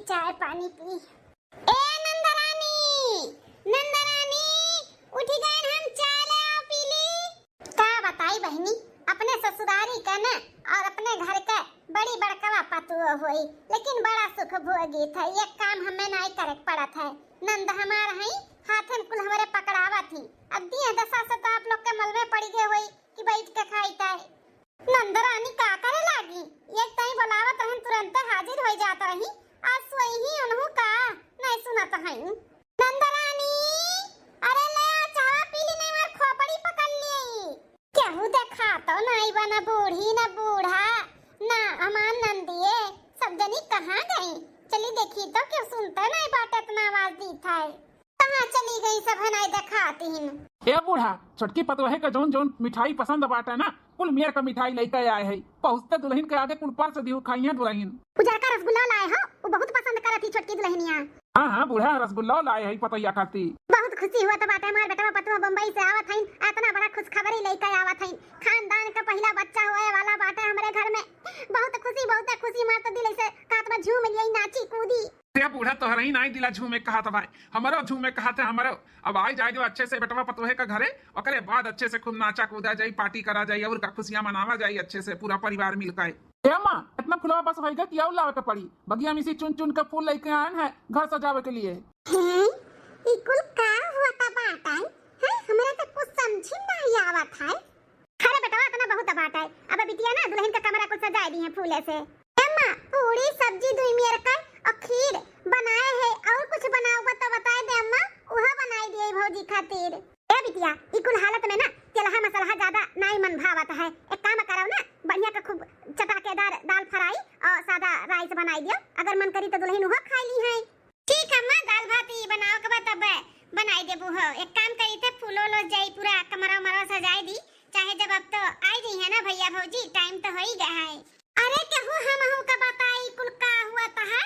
चाय पानी पी। ए नंदरानी, नंदरानी उठी गए, हम चाय ले आओ पी ली। का बताई बहनी, अपने ससुरारी का न और अपने घर का बड़ी बड़कवा पतुआ हुई, लेकिन बड़ा सुख भोगी था। ये काम हमें नहीं करे पड़ा था। नंद हमार है हाथ में कुल हमारे पकड़ावा थी। अब दिए दशा से तो आप लोग के मल में पड़ी गए हुई कि बैठ के खाईता है। नंदरानी का करे लागी, एक तई बुलावत रहन तुरंत हाजिर हो जात रही। आज सोई ही उन्हों का नहीं सुनत है। नंदरानी अरे ले आ चाय पी ली, नहीं मार खोपड़ी पकड़ ली। केहू देखा तो नहीं बना, बूढ़ी न बूढ़ा ना हमार नंदिए, सब जनी कहाँ गई? चली देखी तो क्यों सुनते नहीं बात, इतना आवाज दी था। कहाँ चली गई सब है नहीं दिखाती हिन। ए बूढ़ा, छोटकी पतोहे का जोन जोन मिठाई पसंद बाटा ना, कुल मेर का मिठाई लेके आए है। पहुंचते दुल्हन के आगे कुल पर से दियो खाइए दुल्हन। उजर का रसगुल्ला लाए हो, वो बहुत पसंद करती छोटकी दुल्हनिया। हाँ बूढ़ा, रसगुल्ला लाए है पतोया खाती। बहुत खुशी हुआ तो बाटे, हमार बेटा पतुआ बम्बई से आवत हईन, इतना बड़ा खुशखबरी लेके आवत हईन। खानदान का पहला बच्चा होए वाला बाटे हमारे घर में। बहुत खुशी मार तो दिल से कात में झूम गई, नाची कूदी। ते बूढ़ा तोहरा ही नहीं दिला झूमे कहा था भाई, हमारो झूमे कहा था हमारो। अब आई जाए जो अच्छे से बेटवा पतोहे का घरे, ओकरे बाद अच्छे से खूब नाचा कूदा जाई, पार्टी करा जाई और का खुशियां मनावा जाई अच्छे से पूरा परिवार मिलकर। ए मां, इतना फुलवा बस होएगा कि और लावे के पड़ी? बगिया में से चुन चुन के फूल लेके आए हैं घर सजावे के लिए। हैं ई कुल का हुआ ता बाटा है, हमरा तो कुछ समझ नहीं आवत है। खरे बेटवा इतना बहुत बाटा है। अब बिटिया ना दुल्हन का कमरा कुछ सजा दी है फूले से। अम्मा पूरी सब्जी दुई मेर का और खीर बनाए है, और कुछ बनाओ तो बताए दे अम्मा, उहा बनाई दिए भौजी खातिर। ए बिटिया ई कुल हालत में ना तेलहा मसाला ज्यादा नहीं मन भावत है। एक काम करो ना, बढ़िया का खूब चटाकेदार दाल फ्राई और सादा राइस बनाई दियो, अगर मन करी तो दुल्हन उहा खा ली है। ठीक है अम्मा, दाल भात ही बनाओ के बाद तब बनाई देबू हो। एक काम करी थे फूलो लो जाई, पूरा कमरा मरा सजाई दी, चाहे जब अब तो आई गई है ना भैया भौजी, टाइम तो हो ही गया है। अरे केहू हम हूं का बताई कुल का हुआ ता है।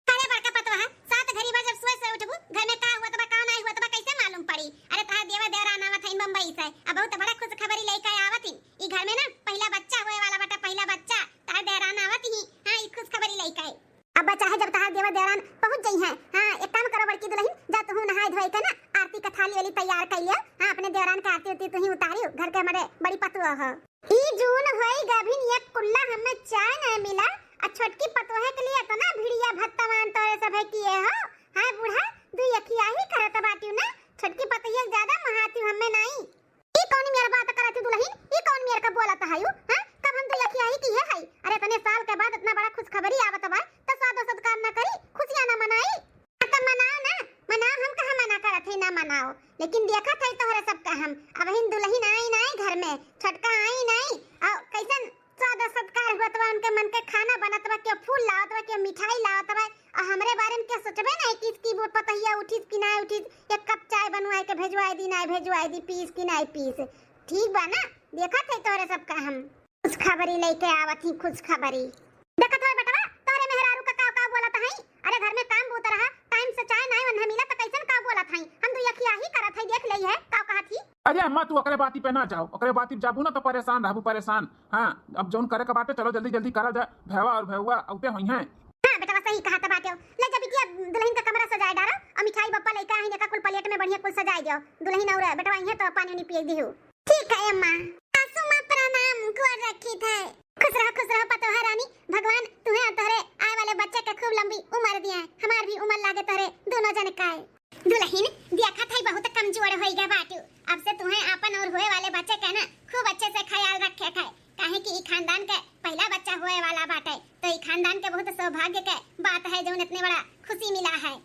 अरे बड़का पतवा है, सात घड़ी बा जब सोए उठबू, घर में का हुआ तबा का नहीं हुआ तबा कैसे मालूम पड़ी? अरे ताहा देवा देवरा आनावत है बम्बई से, अब बहुत बड़ा खुश खबरी लेके आवत ही। ई घर में ना पहला बच्चा होए वाला बटा, पहला बच्चा ताहा देवरान आवत ही। हां ई खुश खबरी लेके आई। अब बच्चा है जब ताहा देवा देवरान पहुंच गई है। हां एक काम करो बड़की दुल्हन, जा तू नहाय धोई के ना आरती का थाली वाली तैयार कर लियो। हां अपने देवरान का आरती उती तू ही उतारियो, घर के हमारे बड़ी पतुआ हो। ई जून होई गभिन एक कुल्ला हमें चाय नहीं मिला, आ छोटकी पतोहे के लिए तो ना भिड़िया भत्तावान तोरे सब है किए हो। हां बूढ़ा दुई अखिया ही करत बाटियो ना, छोटकी पतोहिया ज्यादा महाती हमें नहीं। ई कौन मेरा बात करत दुल्हन, ई कौन मेरा का बोलत है? हां कब हम दुई अखिया ही किए है? अरे तने साल के बाद इतना बड़ा खुश खबरी आवत बा तो सादो सत्कार न करी, खुशियां न मनाई? तो मनाओ ना, मनाओ, हम कहां मना करत है ना मनाओ, लेकिन देखा था तोहरा सब का हम अब हिन दुल्हन आई नहीं घर में, छोटका आई नहीं, और कैसन सादा सत्कार हुआ तबा, उनके मन के खाना बनत बा, के फूल लावत बा, के मिठाई लावत बा, और हमरे बारे में क्या सोचबे नहीं कि इसकी वो पतहिया उठिस कि नहीं उठिस, एक कप चाय बनवाए के भेजवाई दी नहीं भेजवाई दी, पीस कि नहीं पीस। ठीक बा ना, देखा थे तोरे सब का हम खुश खबरी लेके आवत ही, खुश खबरी। देखत हो बेटा तोरे मेहरारू का का बोलत है? अरे घर में काम बहुत रहा, टाइम से चाय नहीं वंधा मिला तो कैसन का बोलत है? हम दुई अखिया ही करत है, देख लई है का कहत ही। अरे अम्मा तू ओकरे बाती पे ना जाओ, ओकरे बाती पे जाबू ना तो परेशान रहबू परेशान। हां अब जोन करे का बाटे चलो जल्दी जल्दी करा जा, भैवा और भैवा औते होई हैं। हां बेटा सही कहा था बाटे। ले जा बिटिया दुल्हन का कमरा सजाए डालो, और मिठाई बप्पा लेके आई ने का कुल प्लेट में बढ़िया कुल सजाई दियो, दुल्हन और बेटा आई है तो पानी नहीं पिए दियो। ठीक है अम्मा। सासू मां प्रणाम, गोर रखी थे। खुश रहो पतोहा रानी, भगवान तुम्हें तोरे आए वाले बच्चे के खूब लंबी उम्र दिए, हमार भी उम्र लागे तोरे दोनों जन का। दुल्हन देखा था बहुत कमजोर होई गया बाटू, अब से तुम्हें अपन और होए वाले बच्चे का ना खूब अच्छे से ख्याल रखे थे, काहे कि ई खानदान के पहला बच्चा होए वाला बाटे, तो ई खानदान के बहुत सौभाग्य के बात है जो इतने बड़ा खुशी मिला है।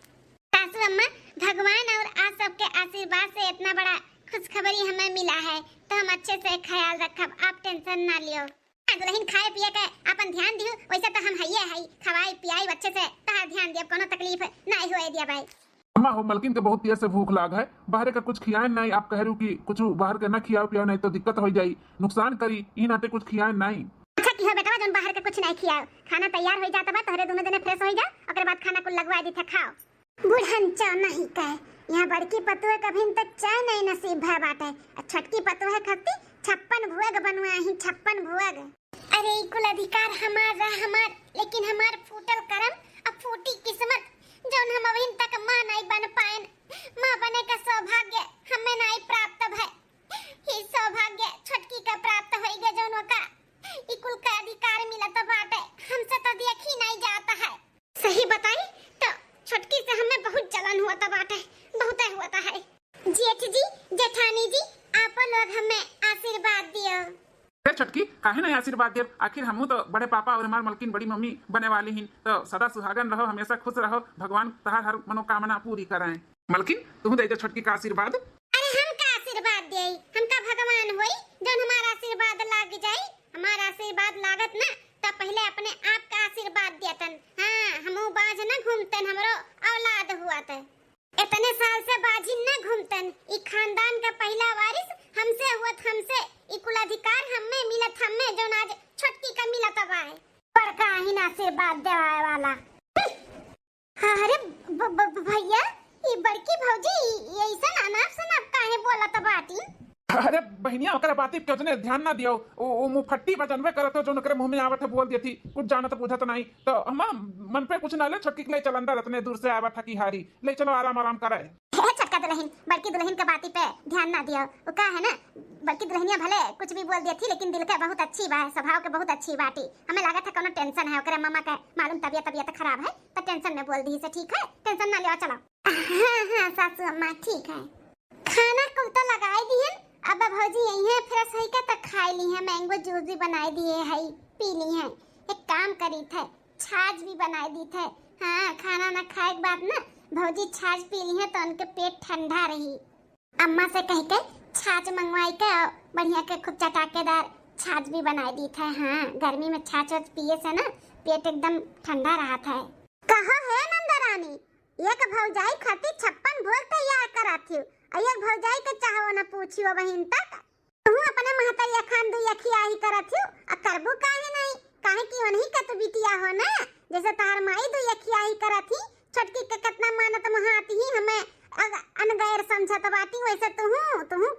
सासू अम्मा भगवान और आप सबके आशीर्वाद से इतना बड़ा खुशखबरी हमें मिला है, तो हम अच्छे से ख्याल रखब, आप टेंशन ना लियो। दुल्हन खाए पिए के अपन ध्यान दियो, वैसे तो हम हइये है, खवाई पियाई अच्छे से तहार ध्यान दियो, कोनो तकलीफ नहीं होए दिया भाई। अम्मा हो मलकिन के बहुत तेज से भूख लाग है, बाहर का कुछ खियाए नहीं, आप कह रहे कि कुछ बाहर के ना खियाओ पियाओ नहीं तो दिक्कत हो जाई, नुकसान करी, ई नाते कुछ खियाए नहीं। अच्छा की हो बेटा जोन बाहर के कुछ नहीं खियाओ, खाना तैयार हो जाता बा, तोहरे दोनों जने फ्रेश हो जा, ओकर बाद खाना कुल लगवा दी थे खाओ। बुढ़न चा नहीं कहे, यहाँ बड़की पतुए कभी तक चाय नहीं नसीब है बाटे, छटकी पतुए खती 56 भुअग बनवाही, 56 भुअग। अरे कुल अधिकार हमार, लेकिन हमार फूटल करम अब फूटी किस्मत हुआ था बाटे, बहुत हुआ था है। जेठ जी, जेठानी जी, आप लोग हमें आशीर्वाद दियो। अरे छटकी काहे नहीं आशीर्वाद दे, आखिर हमू तो बड़े पापा और हमार मलकिन बड़ी मम्मी बने वाली हिन, तो सदा सुहागन रहो, हमेशा खुश रहो, भगवान तहार हर मनोकामना पूरी कराएं। मलकिन तू दे दे छटकी का आशीर्वाद। अरे हम का आशीर्वाद दे, हम का भगवान होई जौन हमारा आशीर्वाद लाग जाई। हमारा आशीर्वाद लागत ना तो पहले अपने आप का आशीर्वाद देतन। हां हमहू बाज न घूमतन, हमरो औलाद हुआ त इतने साल से बाजी न घूमतन। ई खानदान का पहला वारिस हमसे हुआ, हमसे ई कुल अधिकार हमें मिलत, हमें जौन आज छटकी का मिलत बा है। बड़का ही आशीर्वाद देवाए वाला। अरे भैया ई बड़की भौजी ऐसा अनाप शनाप काहे बोलत बाटी? अरे बहनिया ओकरा बाती पे उतने ध्यान ना दियो, ओ मुफट्टी बजनवे करत हो जो ओकरे मुंह में आवत है बोल देती, कुछ जानत बुझत नहीं, तो हम मन पे कुछ ना ले, छटकी ले चल अंदर, इतने दूर से आवा था की हारी ले चलो, आराम आराम करे। छटका दुल्हन, बड़की दुल्हन के बाती पे ध्यान ना दियो। वो का है ना, बड़की दुल्हनिया भले कुछ भी बोल देती लेकिन दिल के बहुत अच्छी बा, स्वभाव के बहुत अच्छी बाटी। हमें लगा था कोनो टेंशन है ओकरे मामा के, मालूम तबियत खराब है तो टेंशन में बोल दी से। ठीक है टेंशन ना लियो, चलो। हां सासू अम्मा ठीक है। खाना को तो लगाई दी है, अब भौजी यही है फिर सही का तक खाई ली है, मैंगो जूस भी बनाई दिए है, पी ली है। एक काम करी थे, छाछ भी बनाई दी थे। हाँ खाना ना खाए के बाद ना भौजी छाछ पी ली है तो उनके पेट ठंडा रही। अम्मा से कह के छाछ मंगवाई के बढ़िया के खूब चटाकेदार छाछ भी बनाई दी थे। हाँ गर्मी में छाछ पिए से ना पेट एकदम ठंडा रहा था। कहो है नंदरानी, एक भौजाई खाती 56 भोग तैयार कराती हूँ, एक भौजाई के चाहो न पूछियो बहिन तक। तू अपने महतरिया खान दू यखिया ही करत हूँ, आ करबू काहे नहीं, काहे की वही का तो बिटिया हो ना, जैसे तार माई दू यखिया ही करत ही, छटकी के कितना मानत महाती ही हमें अनगैर समझत बाटी, वैसे तू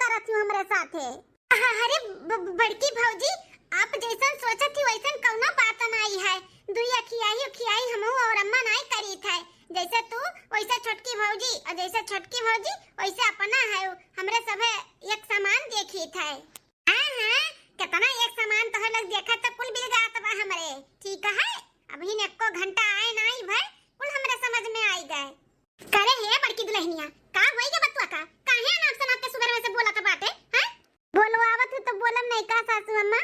करत हूँ हमरे साथे। अरे बड़की भौजी आप जैसन सोचत ही वैसन कौनो बात नहीं है, दू यखिया ही हमहू और अम्मा नहीं करी थे। जैसे तू वैसे छोटकी भौजी और जैसे छोटकी भौजी वैसे अपना है, हमरे सभे एक समान देखी थे। हां कितना एक समान तो लग देखा तो कुल बिल जात बा हमरे। ठीक है अभी ने एको घंटा आए नहीं भाई, कुल हमरे समझ में आई गए। करे है बड़की दुल्हनिया का होई के बतवा का काहे नाम से आपके सुगर में से बोला था बाटे? हैं बोलो आवत तो बोलम नहीं का सासू अम्मा,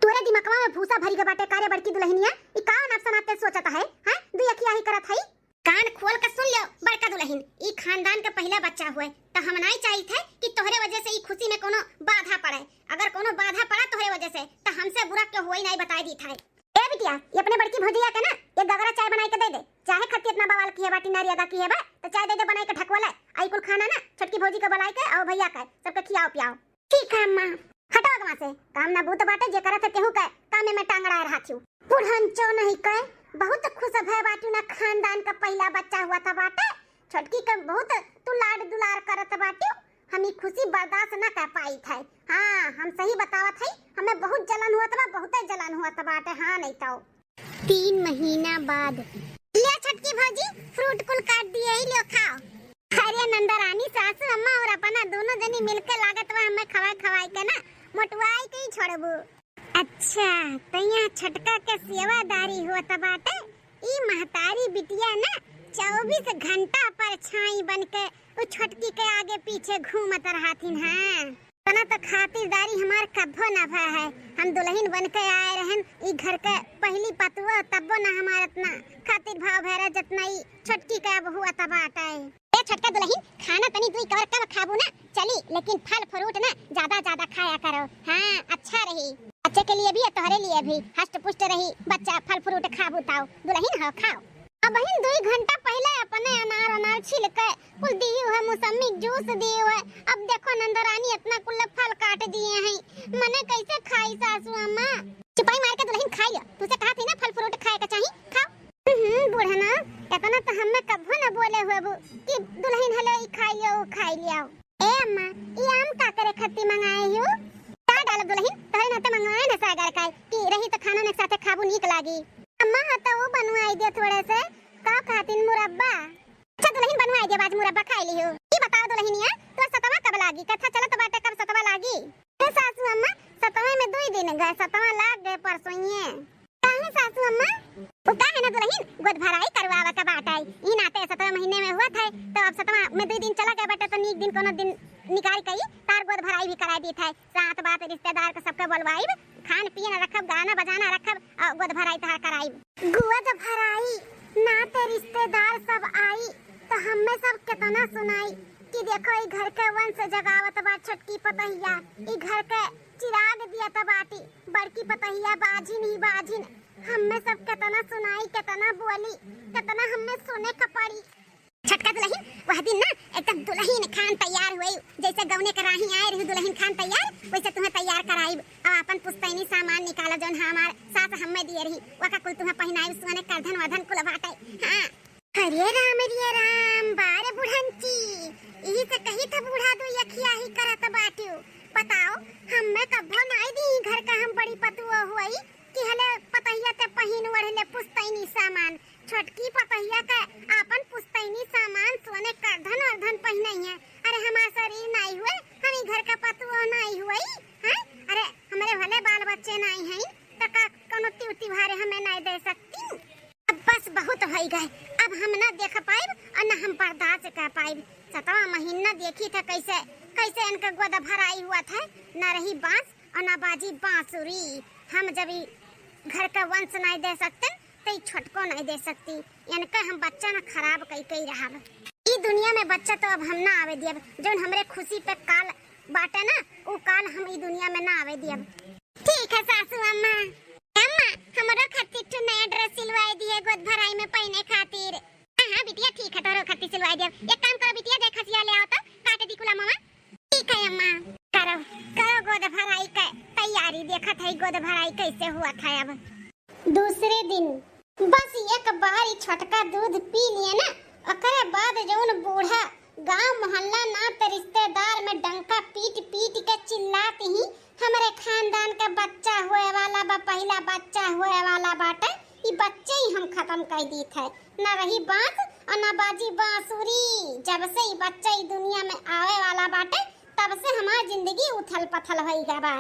तोरे दिमागवा में भूसा भरी के बाटे। करे बड़की दुल्हनिया ई का नाम से आपके सोचत है? हैं दू यखिया ही करत है, कान खोल कर सुन लो बड़का दुल्हन, ई खानदान का पहला बच्चा हुए तो हम नहीं चाहिए थे कि तोहरे वजह से ई खुशी में कोनो बाधा पड़े। अगर कोनो बाधा पड़ा तोहरे वजह से तो हमसे बुरा क्यों होई नहीं बताई दी था। ए बिटिया ये अपने बड़की भौजिया के ना एक गगरा चाय बनाई के दे दे, चाहे खत्ती इतना बवाल की है बाटी नारियदा की है बा, तो चाय दे दे बनाई के ढकवा ले। आई कुल खाना ना छटकी भौजी के बनाई के और भैया के सबके खियाओ पियाओ। ठीक है अम्मा, हटाओ वहां से, काम ना भूत बाटे जे करत केहू के कामे में टांगड़ा रहा थी। बुढ़न चो नहीं के बहुत खुश है बाटू ना, खानदान का पहला बच्चा हुआ था बाटे, छटकी के बहुत तू लाड दुलार करत बाटू, हम ई खुशी बर्दाश्त न कर पाई थे। हाँ हम सही बतावत है, हमें बहुत जलन हुआ था, बहुत जलन हुआ था बाटे। हाँ नहीं तो 3 महीना बाद ले छटकी भौजी फ्रूट कुल काट दिए ही लो खाओ। अरे नंदरानी सासू अम्मा और अपना दोनों जनी मिलके लागत बा हमें खवाई के ना मोटवाई के ही छोड़बू। अच्छा तैया छटका के सेवादारी होत बाटे, ई महतारी बिटिया ना 24 घंटा पर छाई बनके वो छटकी के आगे पीछे घूमत रहथिन। हां तना तो खातिरदारी हमार कभो ना भय है, हम दुल्हन बनके आए रहन ई घर के पहली पतुआ, तब्बो ना हमार इतना खातिर भाव भैरा जितना ई छटकी के अब हुआ तबाटा है। ए छटका दुल्हन खाना तनी दुई कवर कब खाबू ना चली, लेकिन फल फ्रूट ना ज्यादा खाया करो। हां अच्छा रही, बच्चे के लिए भी और तोहरे लिए भी हष्ट पुष्ट रही बच्चा, फल फ्रूट खाबू ताओ दुल्हन हो खाओ। अब बहन 2 घंटा पहले अपने अनार छिल के कुल दी है, मौसमी जूस दी है। अब देखो नंदरानी इतना कुल फल काट दिए हैं, मने कैसे खाई सासू अम्मा? चिपाई मार के दुल्हन खाई लो, तुसे कहा थी ना फल फ्रूट खाए के चाहिए, खाओ। बुढ़ना इतना तो हमें कभो ना बोले हुए कि दुल्हन हले ई खाई लियो। ए अम्मा ई आम का करे खत्ती मंगाए हो का डाल दुल्हन तोहरे ना तो मंगवाए ना सागर का कि रही तो खाना ने साथे खाबू नीक लागी। अम्मा हता वो बनवाई दे थोड़े से का खातिन मुरब्बा। अच्छा दुल्हन बनवाई दे, आज मुरब्बा खाई लियो। ई बताओ दुल्हनिया तो सतवा कब लागी, कथा चलत बाटे कब सतवा लागी? ए सासू अम्मा सतवा में 2 दिन गए, सतवा लाग गए परसों। काहे सासू अम्मा वो का है ना दुल्हन गोद भराई करवावा का बाटाई, ई नाते 17 महीने में हुआ था तो अब 7वां में 2 दिन चला गए बेटा तो नीक दिन कोनो दिन निकाल कई तार गोद भराई भी करा दी था। साथ बात रिश्तेदार के सबके बोलवाई, खान पीन रखब, गाना बजाना रखब और गोद भराई तहार कराई। गोद भराई नाते रिश्तेदार सब आई तो हमें सब कितना सुनाई कि देखो ई घर के वंश जगावत बा छोटकी पतहिया, ई घर के चिराग दिया त बाटी बड़की पतहिया बाजिन ही बाजिन। हमें सब कितना सुनाई, कितना बोली, कितना हमें सुने का पड़ी। छटका दुल्हन वह दिन ना एकदम दुल्हन खान तैयार हुई, जैसे गवने कराही आए रही दुल्हन खान तैयार वैसे तुम्हें तैयार कराई और अपन पुस्तैनी सामान निकाला जोन हमार सास हमें दिए रही वका कुल तुम्हें पहनाई सुने करधन वधन कुल बाटे। हां हरे राम बारे बुढ़ंची यही से कही था बूढ़ा दो यखिया ही करत बाटियो। बताओ हमें कभो नाई दी घर का हम बड़ी पतुआ हुई कि हले पतहिया ते पहिन ओढ़ले पुस्तैनी सामान। छोटकी पतहिया का अपन पुस्तैनी सामान सोने का धन और धन पहनाई है। अरे हमारा शरीर नहीं हुए, हम घर का पतुआ नहीं हुई हैं। अरे हमारे भले बाल बच्चे नहीं हैं तो का कोनो त्युति भारे हमें नहीं दे सकती। अब बस बहुत हो गए, अब हम ना देख पाइब और ना हम बर्दाश्त कर पाइब। 7वां महीना देखी था कैसे कैसे इनका गोद भराई हुआ था, ना रही बांस और ना बाजी बांसुरी। हम जब घर का वंश नहीं दे सकते तो छोटको नहीं दे सकती, इनका हम बच्चा ना खराब कई रहब। ई दुनिया में बच्चा तो अब हम ना आवे दियब, जोन हमरे खुशी पे काल बाटे ना वो काल हम ई दुनिया में ना आवे दियब। ठीक है सासू अम्मा, अम्मा हमरो खातिर तो नया ड्रेस सिलवाई दिए गोद भराई में पहने खातिर। हां बिटिया ठीक है, तोरो खातिर सिलवाई दियब। एक काम करो बिटिया देख खसिया ले आओ तो काट दी कुला मामा। ठीक है अम्मा, करो करो गोद भराई का तैयारी, देखत है गोद भराई कैसे हुआ था। अब दूसरे दिन बस एक बार ही छोटका दूध पी लिए ना, ओकरे बाद जौन बूढ़ा गांव मोहल्ला नात रिश्तेदार में डंका पीट पीट के चिल्लाती ही हमारे खानदान का बच्चा हुए वाला बा, पहला बच्चा हुए वाला बाटे। ई बच्चे ही हम खत्म कर दी थे, ना रही बांस और ना बाजी बांसुरी। जब से ई बच्चा ई दुनिया में आवे वाला बाटे तब से हमारी जिंदगी उथल पथल होई गई बा।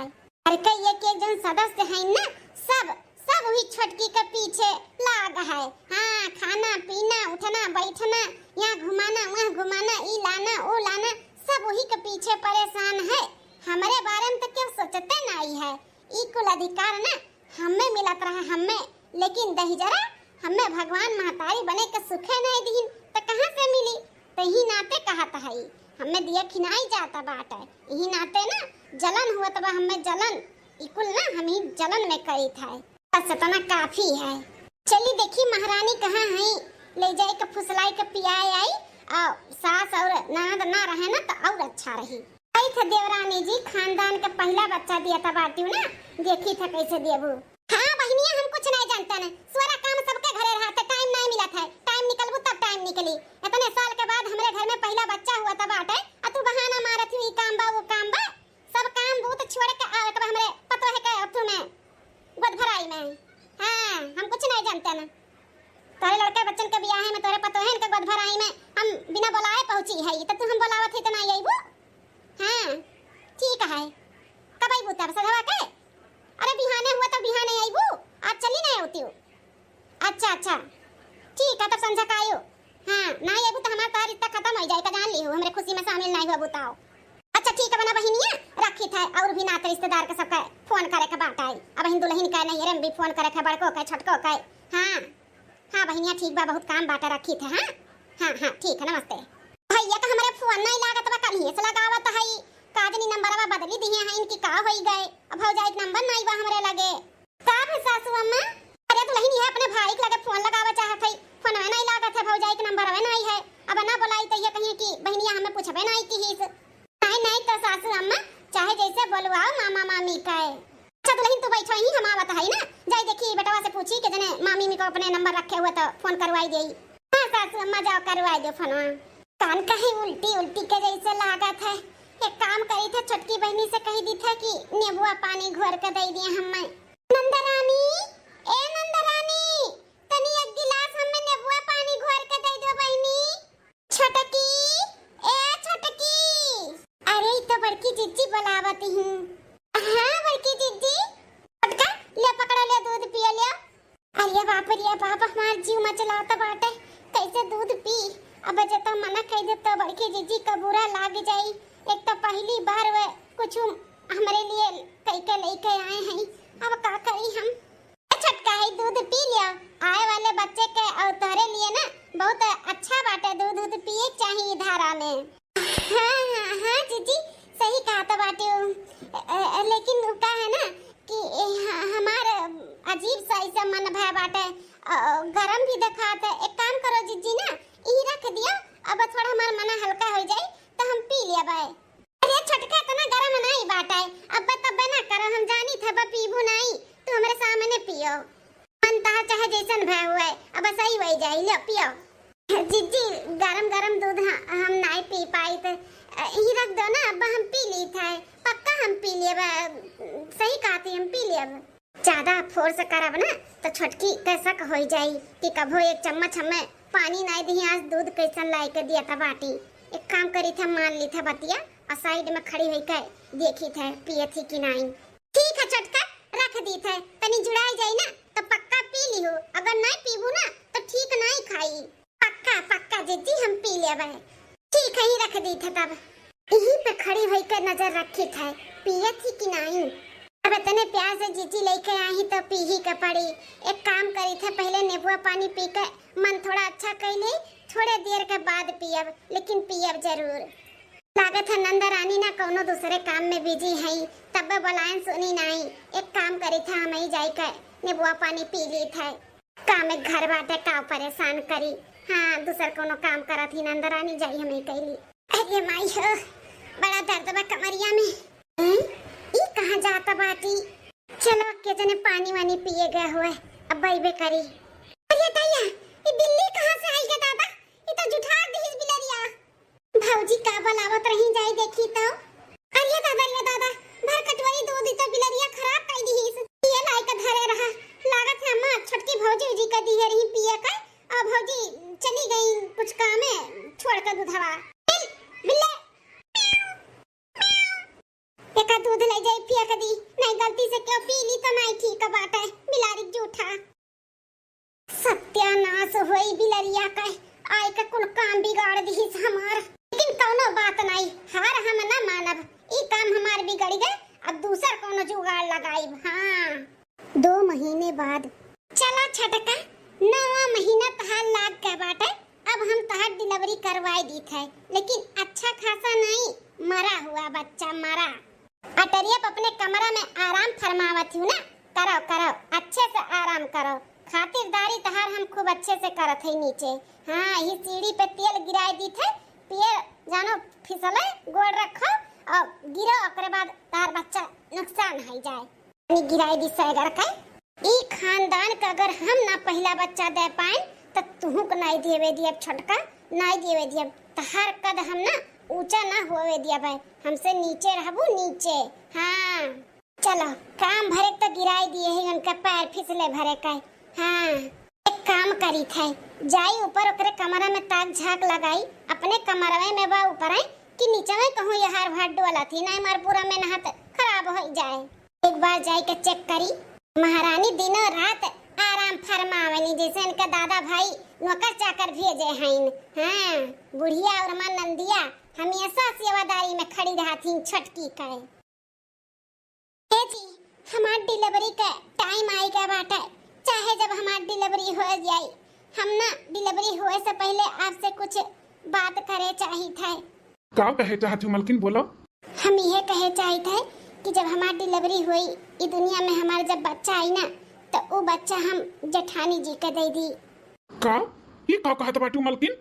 और कई एक जन सदस्य हैं ना सब वही छोटकी के पीछे लाग है। हाँ खाना पीना उठना बैठना यहाँ घुमाना वहाँ घुमाना ई लाना ओ लाना सब वही के पीछे परेशान है। हमारे बारे में तो क्यों सोचते नहीं है। ई कुल अधिकार ना हमें मिलत रहा हमें, लेकिन दही जरा हमें भगवान महतारी बने के सुखे नहीं दी तो कहाँ से मिली। तही नाते कहता है हमें दिया खिनाई जाता बात है, यही नाते ना जलन हुआ तब हमें जलन इकुल ना हम ही जलन में करी था। सतना काफी है। चली देखी महारानी कहाँ है, ले जाए के फुसलाई के पियाए आई और सास और ननद ना रहे ना तो और अच्छा रही। आई थे देवरानी जी खानदान का पहला बच्चा दिया था बाटियो ना, देखी था कैसे देबू। हाँ बहनिया हम कुछ नहीं जानता ना, सारा काम सबके घरे रहा था, टाइम नहीं मिला था, टाइम निकलबू तब टाइम निकली। इतने साल के बाद हमारे घर में पहला बच्चा हुआ था बाटे और तू बहाना मारत हुई काम बा वो काम बा, सब काम बहुत छोड़ के आवे तब हमरे पतो है के अथु में गोद भराई में। हाँ हम कुछ नहीं जानते ना, तोरे लड़के बच्चन के बियाह में तोरे पतो है इनके गोद भराई में हम बिना बुलाए पहुंची है तो तू हम बुलावत है तो नहीं आईबू। हाँ ठीक है कब आईबू तब सधवा के? अरे बिहाने हुआ तो बिहाने आईबू, आज चली नहीं होती। अच्छा अच्छा ठीक है तब संझा का आयो। हाँ नहीं आईबू तो हमारा रिश्ता खत्म हो जाएगा, जान ली हो हमरे खुशी में शामिल नहीं हुआ बताओ। अच्छा ठीक है बना बहनिया रखी था और भी नाते रिश्तेदार के सबका फोन करे के बात आई। अब हिंदू दुल्हन का नहीं रे भी फोन करे के बड़को के छोटको के। हाँ हाँ बहनिया ठीक बा बहुत काम बाटा रखी था। हाँ हाँ हाँ ठीक है नमस्ते। भैया का हमारे फोन नहीं लागत बा, कल ही से लगावत है काजनी नंबरवा बदली दिए हैं इनकी का होई गए। अब हो जाए नंबर नहीं बा हमरे लगे का है सासू अम्मा। अरे दुल्हन है अपने भाई के लगे फोन लगावा चाहत है, फोन में नहीं लागत है, भौजाई के नंबर नहीं है। अब ना बुलाई तो ये कहिए कि बहनिया हमें पूछबे नहीं की हिस। नहीं तो सासू अम्मा चाहे जैसे बोलवाओ मामा मामी का है। अच्छा दुल्हन तू बैठो ही हम आवत है ना, जाई देखी बेटवा से पूछी कि जने मामी मी को अपने नंबर रखे हुए तो फोन करवाई देई। हां सासू अम्मा जाओ करवाई दो फोनवा। कान कहीं उल्टी उल्टी के जैसे लागत है। एक काम करी थे छोटकी बहनी से कही दी था कि नींबुआ पानी घोर के दे दिए हमें। नंदरानी ए नंदरानी तनी एक गिलास हमें नींबुआ पानी घोर के दे दो बहनी। छोटकी ए छोटकी। अरे तो बड़की जीजी बुलावती हूँ। हाँ बड़की जीजी पटका ले पकड़ा ले दूध पिया ले। अरे बाप रे बाप हमार जीव मचलाता बाटे, कैसे दूध पी अब जब तो मना कह दे तो बड़की जीजी का बुरा लाग जाई। एक तो पहली बार वे कुछ हमारे लिए कई के लेके आए हैं, अब का करी हम। छटका है दूध पी लिया, आए वाले बच्चे के और तोरे लिए ना बहुत अच्छा बाटे, दूध पिए चाहिए धारा में। हाँ जीजी सही कहा तो बाटे, लेकिन का है ना कि हमारा अजीब सा ऐसा मन भय बाटे, गरम भी दिखाता है। एक काम करो जीजी ना यही रख दिया, अब थोड़ा हमारा मन हल्का हो जाए तो हम पी लिया भाई। अरे छटका इतना गरम नहीं बाटे, अब तब ना करो, हम जानी थे बा पीबू नहीं तो हमारे सामने पियो, मन ता चाहे जैसन भय हुए अब सही वही जाए, लो पियो। जीजी गरम दूध हम नहीं पी पाई तो यही रख दो ना, अब हम पी ली थे, पक्का हम पी लिए, सही कहती हम पी लिए। ज्यादा फोर्स करब ना तो छोटकी कैसा हो जाई कि कभो एक चम्मच हमें पानी नहीं दी, आज दूध कैसन लाई के दिया था बाटी। एक काम करी थे, मान ली थे बतिया और साइड में खड़ी हुई के देखी थे पिए थी कि नहीं। ठीक है छोटका रख दी थे, तनी जुड़ाई जाई ना तो पक्का पी ली हो, अगर नहीं पीबू ना तो ठीक नहीं खाई, पक्का जीजी हम पी लेबे। ठीक है ही रख दी थे, तब यहीं पे खड़ी हुई के नजर रखी थे पिए थी कि नहीं। अब इतने प्यार से जीजी लेके आई तो पी ही के पड़ी। एक काम करी थे, पहले नींबू पानी पी के मन थोड़ा अच्छा कर ले, थोड़े देर के बाद पियब, लेकिन पियब जरूर। लागत है नंदा रानी ना कोनो दूसरे काम में बिजी है, तब बुलाएं सुनी नहीं। एक काम करी था, हम ही जाई के नींबू पानी पी ली थे, काम एक घर बाटे का परेशान करी। हाँ दूसर कोनो काम करा थी, नंदा रानी जाई हमें कहली। अरे माई हो बड़ा दर्द बा कमरिया में, ई कहां जाता बाटी। चलो के जने पानी वानी पिए गए हुए, अब बैबे करी। अरे दैया ये बिल्ली कहां से आई है दादा, ये तो जुठा दी इस बिलरिया। भौजी का बुलावत रही जाई देखी तो। अरे दादा भर कटवाई दूध तो बिलरिया खराब कर दी इस, ये लाई का धरे रहा। लागत है अम्मा छोटकी भौजी जी का दी है रही पिए का, अब भौजी चली गई कुछ काम है छोड़ कर दूधवा। बिल्ले एका दूध ले जाई पिया कदी नहीं, गलती से क्यों पी ली तो नहीं ठीक बात है, बिलारी झूठा। सत्यानाश होई बिलरिया का, आय का कुल काम बिगाड़ दी हमार। लेकिन कोनो बात नहीं, हार हम ना मानब, ई काम हमार बिगड़ गए, अब दूसरा कोनो जुगाड़ लगाई। हाँ 2 महीने बाद चला छटका 9वां महीना तहार लाग के बाटे, अब हम तहार डिलीवरी करवाई दी थे, लेकिन अच्छा खासा नहीं, मरा हुआ बच्चा मरा। अटरिया अपने कमरा में आराम फरमावत हूँ ना, करो अच्छे से आराम करो, खातिरदारी तहार हम खूब अच्छे से करत है नीचे। हाँ ये सीढ़ी पे तेल गिराई दी थे, पिए जानो फिसले गोड़ रखो और गिरो, ओकरे बाद तहार बच्चा नुकसान हो जाए। गिराई दी सैगर का ई खानदान का अगर हम ना पहला बच्चा दे पाए तो तुहू को नहीं देवे दिया, छोटका नहीं देवे दिया, तहार कद हम ना ऊंचा ना होवे दिया भाई, हमसे नीचे रहबू नीचे। हाँ चलो काम भरे तो गिराई दिए है, उनका पैर फिसले भरे का। हाँ एक काम करी थे, जाई ऊपर ओकरे कमरा में ताक झाक लगाई, अपने कमरवे में बा ऊपर आई कि नीचे में कहूँ यहार भाट वाला थी ना मार पूरा में नहात खराब हो जाए। एक बार जाई के चेक करी, महारानी दिनों रात आराम फरमावनी, जैसे इनका दादा भाई नौकर चाकर भेजे हैं। हाँ बुढ़िया और मां नंदिया हमेशा सेवादारी में खड़ी रहती छटकी करे। जी हमार डिलीवरी का टाइम आई गया बाटे, चाहे जब हमार डिलीवरी हो जाए, हम ना डिलीवरी होए से पहले आपसे कुछ बात करे चाहिए थे। क्या कहे चाहती हूँ मलकिन, बोलो। हम ये कहे चाहिए थे कि जब हमार डिलीवरी हुई इस दुनिया में हमारा जब बच्चा आई ना तो वो बच्चा हम जेठानी जी के दे दी। का ये का कहत बाटू मलकिन?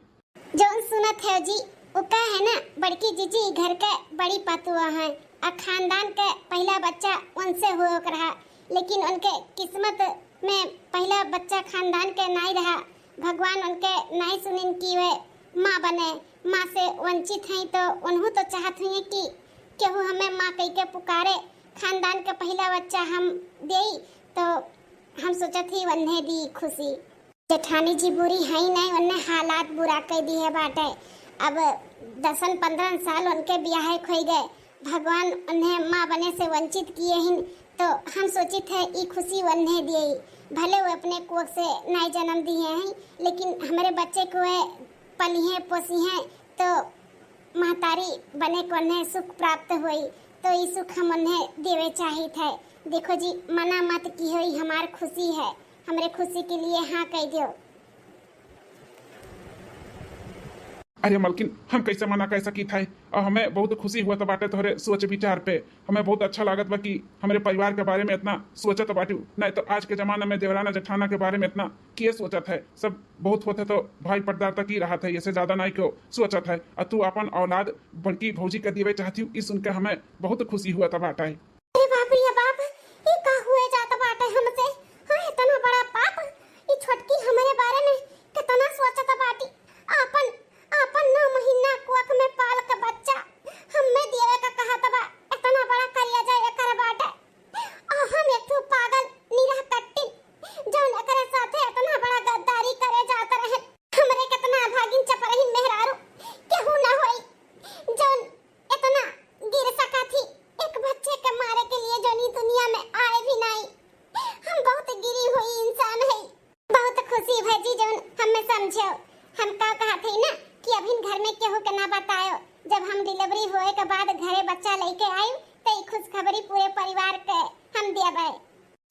जोन सुनत है जी वो का है ना, बड़की जीजी घर के बड़ी पतुआ है और खानदान के पहला बच्चा उनसे हुआ रहा, लेकिन उनके किस्मत में पहला बच्चा खानदान के नहीं रहा, भगवान उनके नहीं सुनिन की वे माँ बने, माँ से वंचित हैं, तो उन्हों तो चाहत हुई कि केहू हमें माँ कह के पुकारे, खानदान का पहला बच्चा हम दे, तो हम सोचा थी वन्ने दी खुशी। जेठानी जी बुरी है ही नहीं, उन्हें हालात बुरा कर दी है बाटे, अब 10-15 साल उनके ब्याह खोई गए, भगवान उन्हें माँ बने से वंचित किए हैं, तो हम सोचे थे ये खुशी उन्हें दिए, भले वो अपने कोख से नहीं जन्म दिए हैं, लेकिन हमारे बच्चे को पली हैं पोसी हैं तो महतारी बने को उन्हें सुख प्राप्त हुई, तो ये सुख हम उन्हें देवे चाहिए है। देखो जी, मना मत की हुई, हमार खुशी है, हमरे खुशी के लिए हाँ कह दियो। अरे मलकिन, हम कैसे मना कर सकी थे, और हमें बहुत खुशी हुआ तो बाटे तोहरे सोच विचार पे। हमें बहुत अच्छा लागत बा कि हमारे परिवार के बारे में इतना सोचत बाटू, नहीं तो आज के जमाने में देवराना जेठाना के बारे में इतना किए सोचत है। सब बहुत होते तो भाई पर्दार तक ही रहा था, इससे ज्यादा नहीं क्यों सोचत है। और तू अपन औलाद बड़की भौजी के दिवे चाहती हूँ, इस सुनकर हमें बहुत खुशी हुआ था बाटा है। अरे बाप रे बाप, ये का हुए जाता बाटा हमसे। हाँ, इतना बड़ा पाप, ये छोटकी हमारे बारे में कितना सोचता बाटी। अपन 9 महीना कुआक में पाल का बच्चा हमें देवे का कहा तबा, इतना बड़ा करिया जाए कर बाटा। हम एक तो पागल नीरा कट्टी जौन एकरे साथे इतना बड़ा गद्दारी करे जाता रहे। हमरे कितना भागिन चपरहिन मेहरारू केहू ना होई जौन इतना गिर सका थी एक बच्चे के मारे के लिए, जो नी दुनिया में आए भी नहीं। हम बहुत गिरी हुई इंसान है। बहुत खुशी भजी जौन हमें समझो। हम का कहा थे ना कि अभी घर में केहू के ना बतायो। जब हम डिलीवरी होए के बाद घरे बच्चा लेके आए तो ई खुशखबरी पूरे परिवार के हम देबे।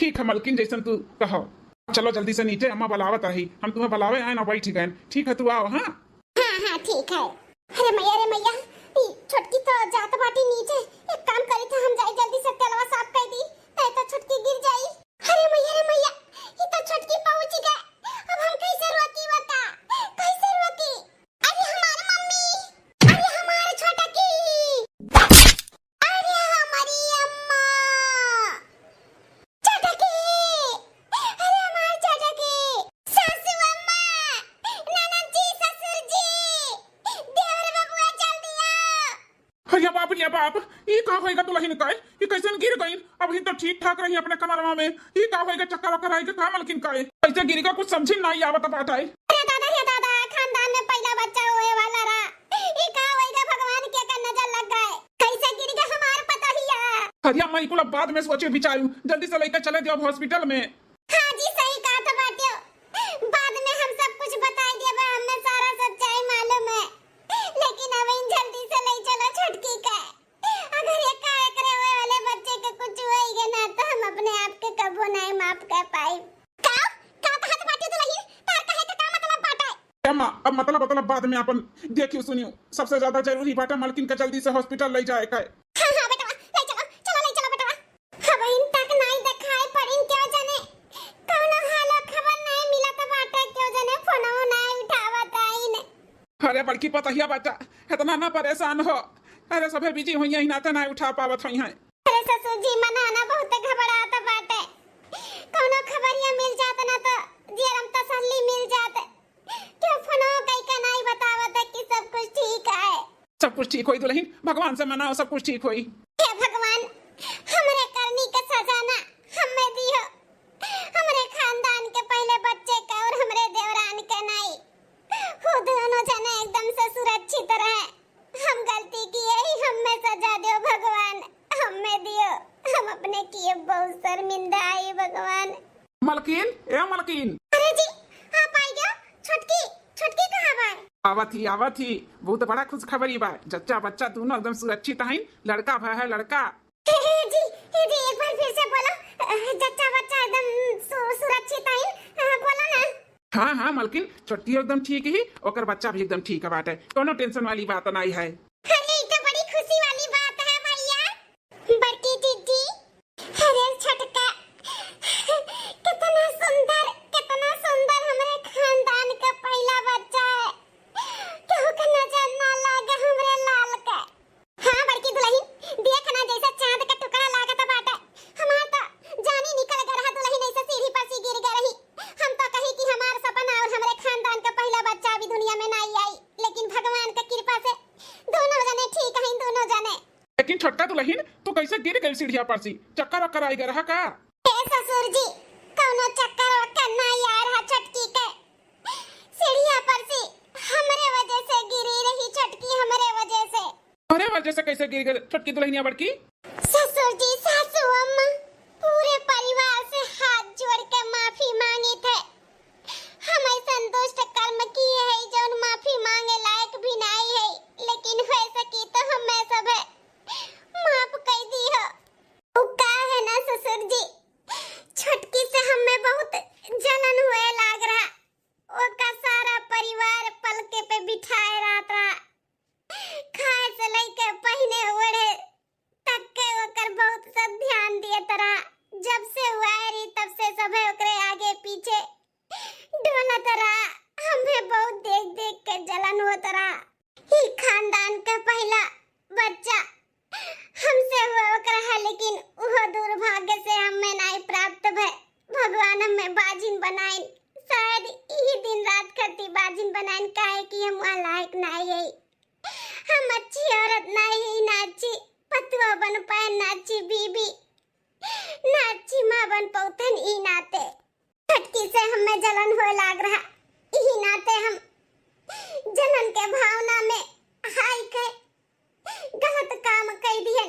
ठीक है मलकिन, जैसन तू कहो। चलो जल्दी से नीचे, अम्मा बुलावत रही, हम तुम्हें बुलावे आए ना बैठ गए। ठीक है, तू आओ। हाँ हाँ ठीक है। अरे मैया ई छोटकी तो जात बाटी नीचे। एक काम करी था, हम जाई जल्दी से तेलवा साफ कर दी, नहीं तो छोटकी गिर जाई। अरे मैया ई तो छोटकी पहुंच गए। अब हम कैसे रोकी बता, कैसे रोकी? अरे हमारी मम्मी, अरे हमारे छोटकी, अरे हमारी अम्मा, छोटकी, अरे हमारे छोटकी, सासू अम्मा, ननद जी, ससुर जी, देवर बबुआ जल्दी आओ। अरे बाप रे बाप, ये का होएगा दुल्हन का? ये कैसे गिर गई? अभी तो ठीक ठाक रही अपने कमरवा में, ये का होएगा? चक्कर वक्कर आई के का मलकिन का? कैसे गिरी का कुछ समझ नहीं आवत बात है। अरे दादा खानदान में पहला बच्चा होए वाला रहा, ये का होएगा? भगवान के का नजर लग गए, कैसे गिर गए हमार पता ही है। अरे अम्मा, इकुल बाद में सोचे विचारू, जल्दी से लेकर चले जाओ हॉस्पिटल में। हाँ जी, सही कहा था बाटियो, बाद में हम सब कुछ बता देबे, हमें सारा सच्चाई मालूम है। लेकिन अब इन जल्दी से ले चलो छोटकी का। अगर ये काय करे हुए वाले बच्चे के कुछ होएगा ना तो हम अपने आप के कबो नहीं माफ कर पाए। का कहा था बाटियो तो नहीं, तार कहे का मतलब बाटा है। अम्मा, अब मतलब बाद में अपन देखियो सुनियो। सबसे ज्यादा जरूरी बाटा मलकिन का जल्दी से हॉस्पिटल ले जाए का। हाँ बेटा, ले चलो बेटा। अब इन तक नहीं दिखाई पड़ी, क्यों जाने कौनो हालो खबर नहीं मिला तो बाटा, क्यों जाने फोनो नहीं उठावत आइन। अरे बड़की पतहिया बाटा, इतना ना परेशान हो। अरे सभे बिजी हुई है, नाते नहीं उठा पावत हुई है। अरे ससुर जी, मनाना बहुत घबराता बाटे। कौनो खबरिया मिल जात ना तो जीरम तसल्ली मिल जात। क्यों फोनो कई का नहीं बतावत कि सब कुछ ठीक है। सब कुछ ठीक होई दुल्हन, भगवान से मनाओ, सब कुछ ठीक होई। हे भगवान, हमरे करनी के सजा ना हमें दियो। हमरे खानदान के पहले बच्चे का और हमरे देवरान के नहीं। वो दोनों जने एकदम से सुरक्षित रहे। हम गलती किए ही, हमें सजा दियो भगवान, हमें दियो। हम अपने किए बहुत शर्मिंदा आई भगवान। मलकिन, ए मलकिन। अरे जी, आप आई गयो। छोटकी कहाँ बा? आवत ही बहुत बड़ा खुश खबरी बा। जच्चा बच्चा दोनों एकदम सुरक्षित हैं। लड़का है लड़का। जी एक बार फिर से बोलो। जच्चा बच्चा एकदम सुरक्षित है, बोलो ना। हाँ मलकिन, छोटी एकदम ठीक ही, ओकर बच्चा भी एकदम ठीक है बाटे, कोनो टेंशन वाली बात नहीं है। अरे ये तो बड़ी खुशी वाली बात है भैया। बड़की दीदी, अरे छटका, कितना सुंदर हमारे खानदान का पहला बच्चा है। केहू के नजर ना लागे हमरे लाल का। हाँ बड़की दुल्हन, देखना जैसा चांद का टुकड़ा लागत बाटे। हमार तो जानी निकल गया रहा दुल्हन, ऐसे सीढ़ी पर सी गिर गई रही। हम तो कही कि हमार सपना और हमरे खानदान का पहला बच्चा अभी दुनिया में नहीं आई, लेकिन भगवान की कृपा से दोनों जने ठीक हैं, दोनों जने। लेकिन छोटका दुल्हन, तू कैसे गिर गई सीढ़िया पर सी? चक्कर वक्कर आई रहा का? ए ससुर जी, कौनो चक्कर वक्कर नहीं आ रहा छोटकी के। सीढ़िया पर सी हमरे वजह से गिरी रही छोटकी, हमरे वजह से। अरे वजह से कैसे गिर गई छोटकी दुल्हनिया बड़की? ससुर जी, सासू अम्मा पूरे परिवार से हाथ जोड़ के माफी मांगी थे। हम ऐसा दुष्ट कर्म किए हैं जो माफी मांग खाए रात खाए से लेके पहिने ओढ़े तक के ओकर बहुत सब ध्यान दिए तरा। जब से हुआ रही तब से सब ओकरे आगे पीछे ढोला तरा। हमें बहुत देख देख के जलन हो तरा। ही खानदान का पहला बच्चा हमसे हुआ ओकरा है, लेकिन वह दुर्भाग्य से हमें नहीं प्राप्त भय। भगवान हमें बाजिन बनाइन, शायद यही दिन रात करती बाजिन बनाइन काहे कि हम लायक नहीं है। हम अच्छी औरत नहीं है, ना अच्छी पतवा बन पाए, ना अच्छी बीबी, ना अच्छी माँ बन पौतन। ई नाते छटकी से हमें जलन हो लाग रहा। यही नाते हम जलन के भावना में हाय के गलत काम कर दिए।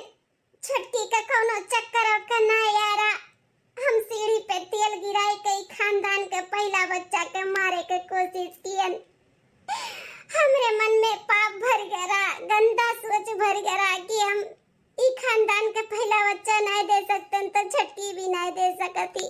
छटकी का कोनो चक्कर ओकर ना यारा। हम सीढ़ी पे तेल गिराए कई खानदान के पहला बच्चा के मारे के कोशिश कियन। हमरे मन में पाप भर गया, गंदा सोच भर गया कि हम ई खानदान के पहला बच्चा नहीं दे सकते तो छटकी भी नहीं दे सकती।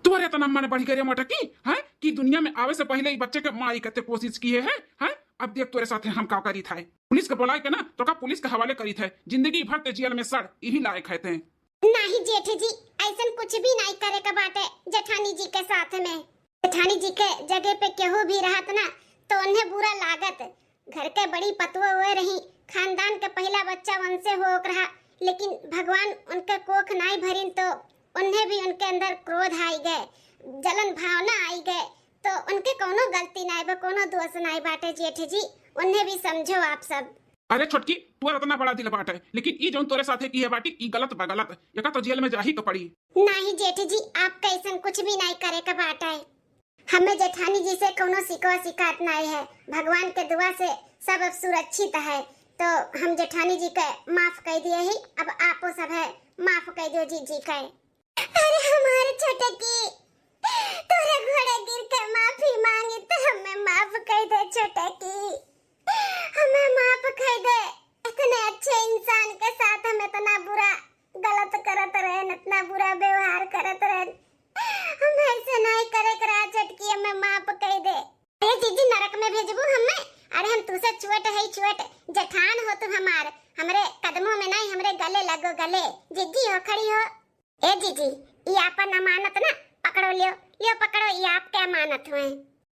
तुम्हारे तो मन बढ़ गए मटकी है कि दुनिया में आवे से पहले ही बच्चे के मारी करते कोशिश किए हैं। अब देख तोरे साथ हम का करी था। पुलिस के बुलाए के ना तो का पुलिस के हवाले करी थे। जिंदगी भर ते जेल में सड़ यही लायक है थे। नहीं जेठ जी, ऐसा कुछ भी नहीं करे का बाटे जेठानी जी के साथ में। जेठानी जी के जगह पे केहू भी रहत ना तो उन्हें बुरा लागत। घर के बड़ी पतवा हुए रही, खानदान के पहला बच्चा उनसे हो रहा, लेकिन भगवान उनके कोख नहीं भरिन तो उन्हें भी उनके अंदर क्रोध आई गए, जलन भावना आई गए। तो उनके कोनो गलती नहीं बा, कोनो दोष नहीं बाटे जेठ जी। उन्हें भी समझो आप सब। अरे छोटकी तू इतना बड़ा दिल बाटे, लेकिन ई जोन तोरे साथे की है बाटी ई गलत बा गलत। एका तो जेल में जाही तो पड़ी। नहीं जेठ जी, आप कैसन कुछ भी नहीं करे का बाटा है। हमें जेठानी जी से कोनो शिकवा शिकायत नहीं है। भगवान के दुआ से सब सुरक्षित है। तो हम जेठानी जी के माफ कर दिए ही। अब आपो सब है माफ कर दो जी के। अरे हमारे छोटे की तोरे घोड़े गिर के माफी मांगी तो हमें माफ कर दे छोटे की। हमें माफ कर दे। इतने अच्छे इंसान के साथ हम इतना बुरा गलत करत रहे, इतना बुरा व्यवहार करत रहे। हम ऐसे नहीं करे करा चटकी, हमें माफ कर दे। अरे जीजी नरक में भेजबू हमें? अरे हम तुसे चुवट है चुवट, जठान हो तुम हमार। हमरे कदमों में नहीं हमरे गले लगो गले। जीजी हो खड़ी हो। ए जीजी ये आपन अमानत ना पकड़ो, लियो पकड़ो, ये आपके अमानत हुए।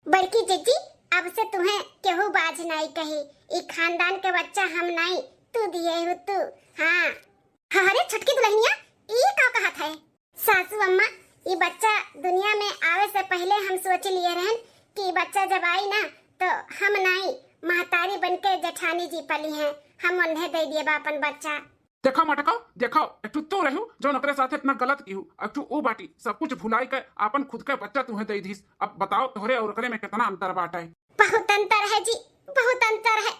बड़की जीजी अब से तुम्हें केहू बाज नहीं कही। ई खानदान के बच्चा हम नहीं तू दिए हो तू। हाँ अरे छटकी दुल्हनिया ये का कहा था? सासू अम्मा ये बच्चा दुनिया में आवे से पहले हम सोच लिए रहन कि बच्चा जब आई ना तो हम नहीं महतारी बनके जेठानी जी पली हैं, हम उन्हें दे दिए बापन बच्चा। देखो मटको देखो, एकटू तो रहू जो नकरे साथ इतना गलत की हूँ, एकटू ओ बाटी सब कुछ भुलाई के अपन खुद के बच्चा तुम्हें दे दीस। अब बताओ तोहरे और ओकरे में कितना अंतर बाटा है? बहुत अंतर है जी, बहुत अंतर है।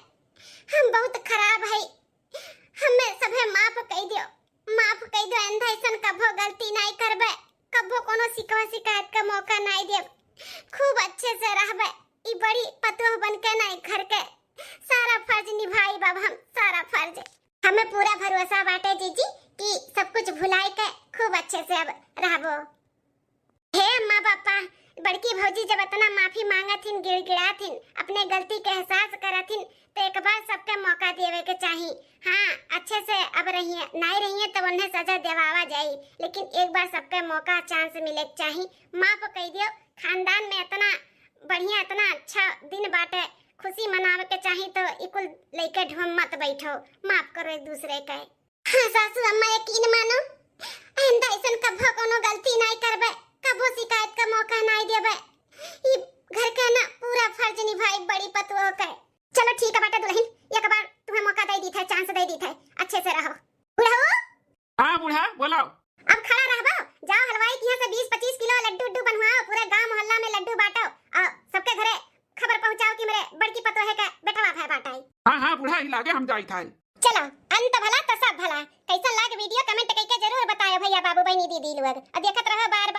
हम बहुत खराब है। हमें सभे माफ कर दियो, माफ कर दो। अंधा ऐसन कभो गलती नहीं करबे, कभो कोनो शिकवा शिकायत का मौका नहीं देब। खूब अच्छे से रहबे। ई बड़ी पतोह बनके नहीं घर के सारा फर्ज निभाई बाबा। हम सारा फर्ज हमें पूरा भरोसा बाटे जीजी कि सब कुछ भुलाई के खूब अच्छे से अब रहबो। हे अम्मा पापा, बड़की भौजी जब इतना माफी मांगथिन, गिड़गिड़ाथिन, अपने गलती के एहसास करथिन तो एक बार सबके मौका देवे के चाहिए। हाँ अच्छे से अब रहिए, नहीं रहिए तो उन्हें सजा देवावा जाई, लेकिन एक बार सबके मौका चांस मिले के चाहिए। माफ कर दियो। खानदान में इतना बढ़िया इतना अच्छा दिन बाटे, खुशी मनावे के चाहिए तो इकुल लेके ढूंढ मत बैठो, माफ करो एक दूसरे के। हाँ सासू अम्मा यकीन मानो, आइंदा ऐसन कभो कोनो गलती नहीं करबे, कभो शिकायत का मौका नहीं देबे। ई घर का ना पूरा फर्ज निभाई बड़ी पतोह के। चलो ठीक है बेटा दुल्हन, एक बार तुम्हें मौका दे दी था, चांस दे दी था, अच्छे से रहो। बूढ़ा हो? हाँ बूढ़ा बोलो। अब खड़ा रहबो, जाओ हलवाई के यहाँ से 20-25 किलो लड्डू बनवाओ, पूरे गांव मोहल्ला में लड्डू बांटो और सबके घरे खबर पहुंचाओ कि मेरे बड़की पतोह का बेटवा भाई बाटाई। हाँ बूढ़ा ही लागे हम जाई था। चलो अंत भला तो सब भला। कैसा लाग वीडियो कमेंट करके जरूर बताओ भैया बाबू बहनी दीदी लोग। और देखत रहो बार बार।